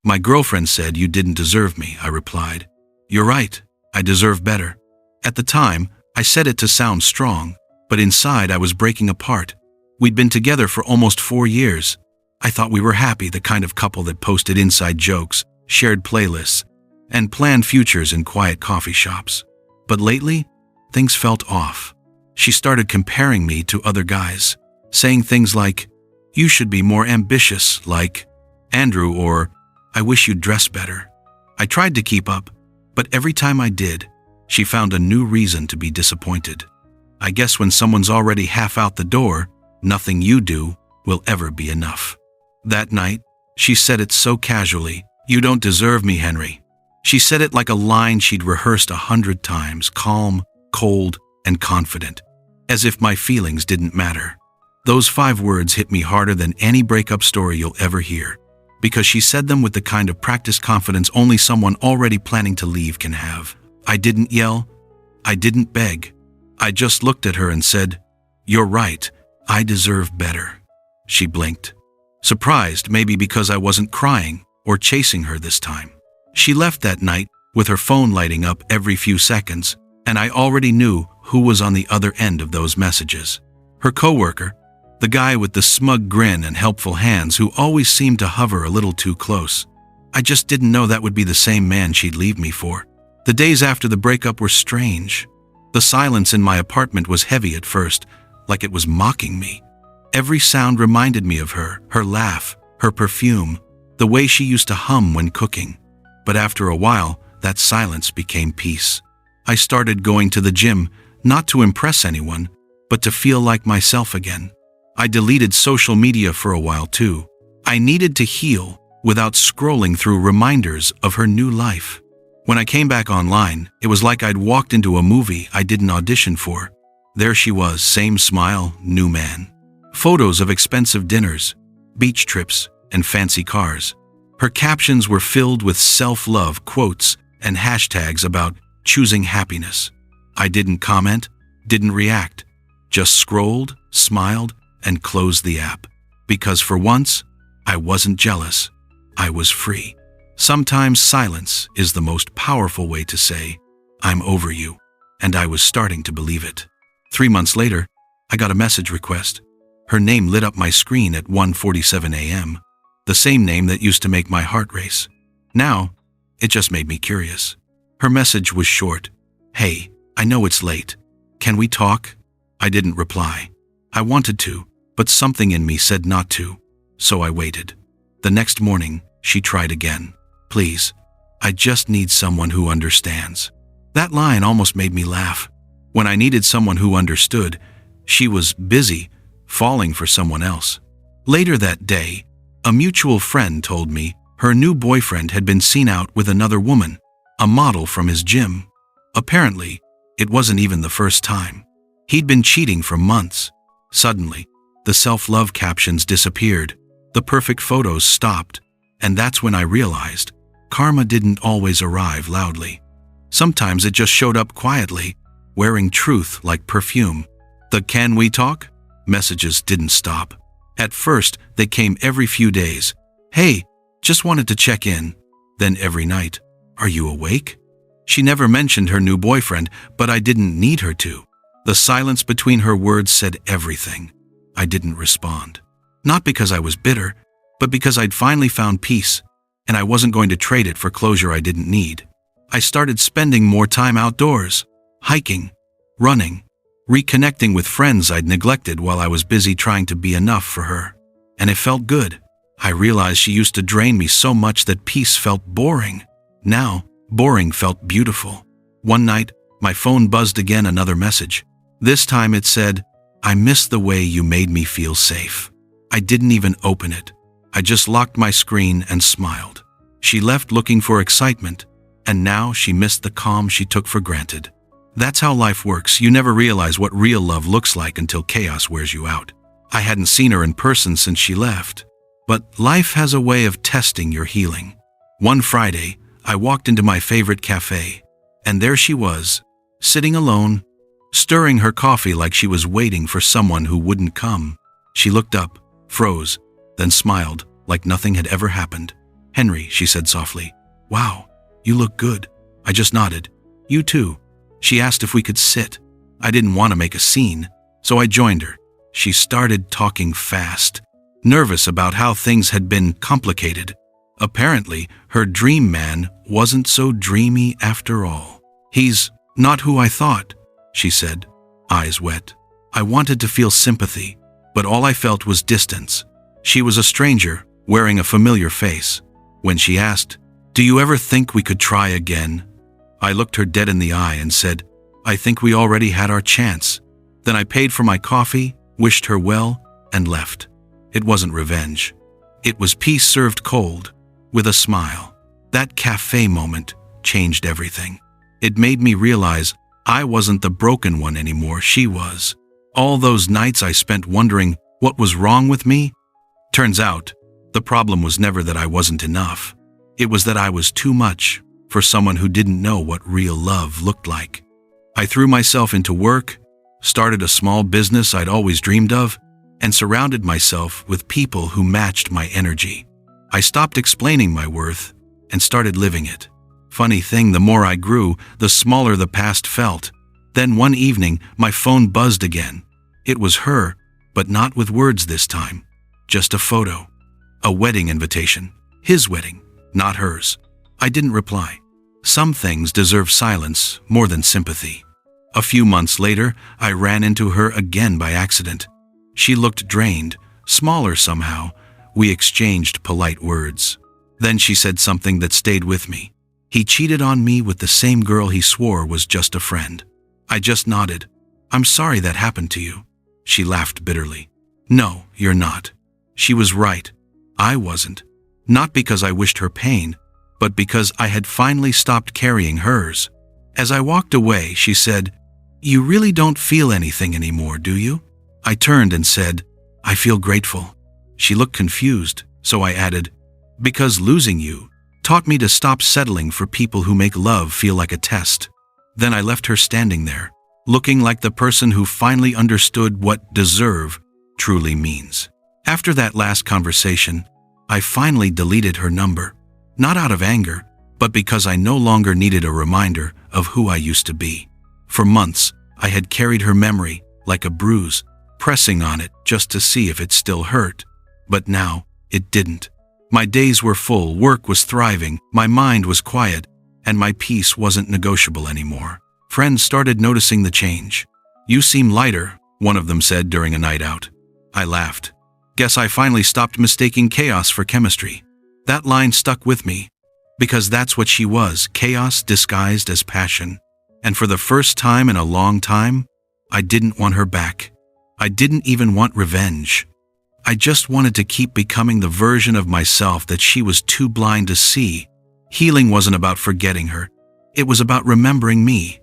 My girlfriend said you didn't deserve me, I replied. You're right, I deserve better. At the time, I said it to sound strong, but inside I was breaking apart. We'd been together for almost 4 years. I thought we were happy, the kind of couple that posted inside jokes, shared playlists, and planned futures in quiet coffee shops. But lately, things felt off. She started comparing me to other guys, saying things like, "You should be more ambitious, like Andrew," or "I wish you'd dress better." I tried to keep up, but every time I did, she found a new reason to be disappointed. I guess when someone's already half out the door, nothing you do will ever be enough. That night, she said it so casually, "You don't deserve me, Henry." She said it like a line she'd rehearsed 100 times, calm, cold, and confident, as if my feelings didn't matter. Those 5 words hit me harder than any breakup story you'll ever hear, because she said them with the kind of practiced confidence only someone already planning to leave can have. I didn't yell. I didn't beg. I just looked at her and said, "You're right, I deserve better." She blinked, surprised maybe because I wasn't crying or chasing her this time. She left that night with her phone lighting up every few seconds, and I already knew who was on the other end of those messages. Her coworker, the guy with the smug grin and helpful hands who always seemed to hover a little too close. I just didn't know that would be the same man she'd leave me for. The days after the breakup were strange. The silence in my apartment was heavy at first, like it was mocking me. Every sound reminded me of her laugh, her perfume, the way she used to hum when cooking. But after a while, that silence became peace. I started going to the gym, not to impress anyone, but to feel like myself again. I deleted social media for a while too. I needed to heal without scrolling through reminders of her new life. When I came back online, it was like I'd walked into a movie I didn't audition for. There she was, same smile, new man. Photos of expensive dinners, beach trips, and fancy cars. Her captions were filled with self-love quotes and hashtags about choosing happiness. I didn't comment, didn't react, just scrolled, smiled, and closed the app. Because for once, I wasn't jealous. I was free. Sometimes silence is the most powerful way to say, "I'm over you," and I was starting to believe it. 3 months later, I got a message request. Her name lit up my screen at 1:47 a.m., the same name that used to make my heart race. Now, it just made me curious. Her message was short. "Hey, I know it's late. Can we talk?" I didn't reply. I wanted to, but something in me said not to, so I waited. The next morning, she tried again. "Please, I just need someone who understands." That line almost made me laugh. When I needed someone who understood, she was busy, falling for someone else. Later that day, a mutual friend told me her new boyfriend had been seen out with another woman, a model from his gym. Apparently, it wasn't even the first time. He'd been cheating for months. Suddenly, the self-love captions disappeared, the perfect photos stopped, and that's when I realized karma didn't always arrive loudly. Sometimes it just showed up quietly, wearing truth like perfume. The "can we talk?" messages didn't stop. At first, they came every few days. "Hey, just wanted to check in." Then every night, "Are you awake?" She never mentioned her new boyfriend, but I didn't need her to. The silence between her words said everything. I didn't respond. Not because I was bitter, but because I'd finally found peace, and I wasn't going to trade it for closure I didn't need. I started spending more time outdoors, hiking, running, reconnecting with friends I'd neglected while I was busy trying to be enough for her. And it felt good. I realized she used to drain me so much that peace felt boring. Now, boring felt beautiful. One night, my phone buzzed again, another message. This time it said, "I miss the way you made me feel safe." I didn't even open it. I just locked my screen and smiled. She left looking for excitement, and now she missed the calm she took for granted. That's how life works. You never realize what real love looks like until chaos wears you out. I hadn't seen her in person since she left, but life has a way of testing your healing. One Friday, I walked into my favorite cafe, and there she was, sitting alone, stirring her coffee like she was waiting for someone who wouldn't come. She looked up, froze, then smiled like nothing had ever happened. "Henry," she said softly. "Wow, you look good." I just nodded. "You too." She asked if we could sit. I didn't want to make a scene, so I joined her. She started talking fast, nervous about how things had been complicated. Apparently, her dream man wasn't so dreamy after all. "He's not who I thought," she said, eyes wet. I wanted to feel sympathy, but all I felt was distance. She was a stranger, wearing a familiar face. When she asked, "Do you ever think we could try again?" I looked her dead in the eye and said, "I think we already had our chance." Then I paid for my coffee, wished her well, and left. It wasn't revenge. It was peace served cold, with a smile. That cafe moment changed everything. It made me realize I wasn't the broken one anymore, she was. All those nights I spent wondering what was wrong with me. Turns out, the problem was never that I wasn't enough. It was that I was too much for someone who didn't know what real love looked like. I threw myself into work, started a small business I'd always dreamed of, and surrounded myself with people who matched my energy. I stopped explaining my worth and started living it. Funny thing, the more I grew, the smaller the past felt. Then one evening, my phone buzzed again. It was her, but not with words this time. Just a photo. A wedding invitation. His wedding, not hers. I didn't reply. Some things deserve silence more than sympathy. A few months later, I ran into her again by accident. She looked drained, smaller somehow. We exchanged polite words. Then she said something that stayed with me. He cheated on me with the same girl he swore was just a friend. I just nodded. "I'm sorry that happened to you." She laughed bitterly. "No, you're not." She was right. I wasn't. Not because I wished her pain, but because I had finally stopped carrying hers. As I walked away, she said, "You really don't feel anything anymore, do you?" I turned and said, "I feel grateful." She looked confused, so I added, "Because losing you taught me to stop settling for people who make love feel like a test." Then I left her standing there, looking like the person who finally understood what deserve truly means. After that last conversation, I finally deleted her number, not out of anger, but because I no longer needed a reminder of who I used to be. For months, I had carried her memory like a bruise, pressing on it just to see if it still hurt. But now, it didn't. My days were full, work was thriving, my mind was quiet, and my peace wasn't negotiable anymore. Friends started noticing the change. "You seem lighter," one of them said during a night out. I laughed. Guess I finally stopped mistaking chaos for chemistry. That line stuck with me, because that's what she was, chaos disguised as passion. And for the first time in a long time, I didn't want her back. I didn't even want revenge. I just wanted to keep becoming the version of myself that she was too blind to see. Healing wasn't about forgetting her. It was about remembering me.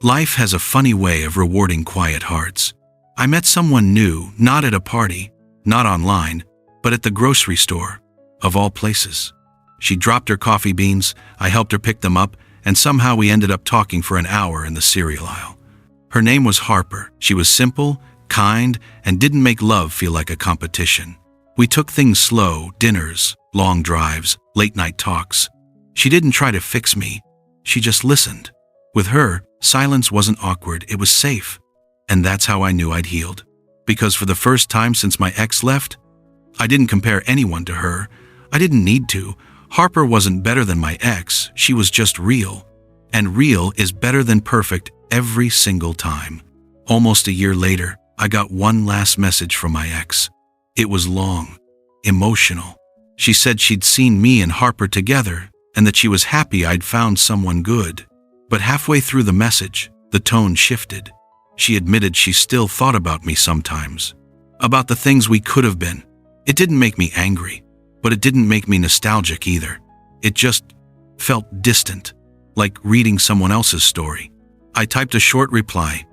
Life has a funny way of rewarding quiet hearts. I met someone new, not at a party, not online, but at the grocery store, of all places. She dropped her coffee beans, I helped her pick them up, and somehow we ended up talking for an hour in the cereal aisle. Her name was Harper. She was simple, kind, and didn't make love feel like a competition. We took things slow, dinners, long drives, late-night talks. She didn't try to fix me. She just listened. With her, silence wasn't awkward, it was safe. And that's how I knew I'd healed. Because for the first time since my ex left, I didn't compare anyone to her. I didn't need to. Harper wasn't better than my ex, she was just real. And real is better than perfect every single time. Almost a year later, I got one last message from my ex. It was long, emotional. She said she'd seen me and Harper together and that she was happy I'd found someone good. But halfway through the message, the tone shifted. She admitted she still thought about me sometimes, about the things we could have been. It didn't make me angry, but it didn't make me nostalgic either. It just felt distant, like reading someone else's story. I typed a short reply.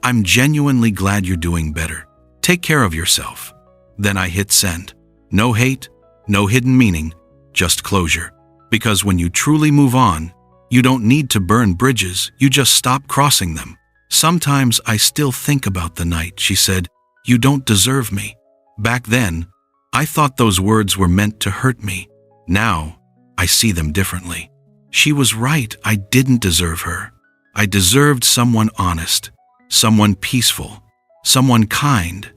"I'm genuinely glad you're doing better. Take care of yourself." Then I hit send. No hate, no hidden meaning, just closure. Because when you truly move on, you don't need to burn bridges, you just stop crossing them. "Sometimes I still think about the night," she said. "You don't deserve me." Back then, I thought those words were meant to hurt me. Now, I see them differently. She was right, I didn't deserve her. I deserved someone honest, someone peaceful, someone kind,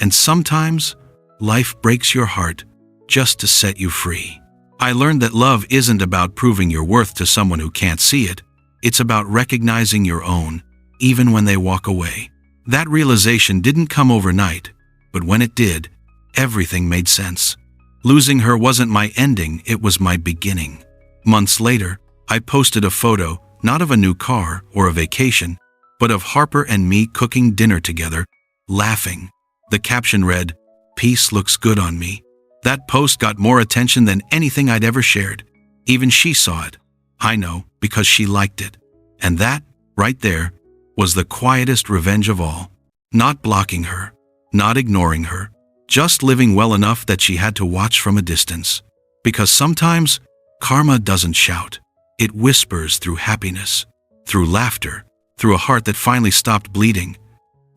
and sometimes life breaks your heart just to set you free. I learned that love isn't about proving your worth to someone who can't see it. It's about recognizing your own, even when they walk away. That realization didn't come overnight, but when it did, everything made sense. Losing her wasn't my ending, it was my beginning. Months later, I posted a photo, not of a new car or a vacation, but of Harper and me cooking dinner together, laughing. The caption read, "Peace looks good on me." That post got more attention than anything I'd ever shared. Even she saw it. I know, because she liked it. And that, right there, was the quietest revenge of all. Not blocking her, not ignoring her, just living well enough that she had to watch from a distance. Because sometimes, karma doesn't shout. It whispers through happiness, through laughter, through a heart that finally stopped bleeding.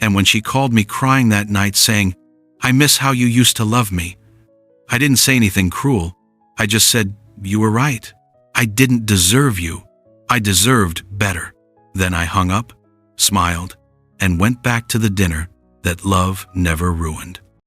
And when she called me crying that night saying, "I miss how you used to love me," I didn't say anything cruel. I just said, "You were right. I didn't deserve you. I deserved better." Then I hung up, smiled, and went back to the dinner that love never ruined.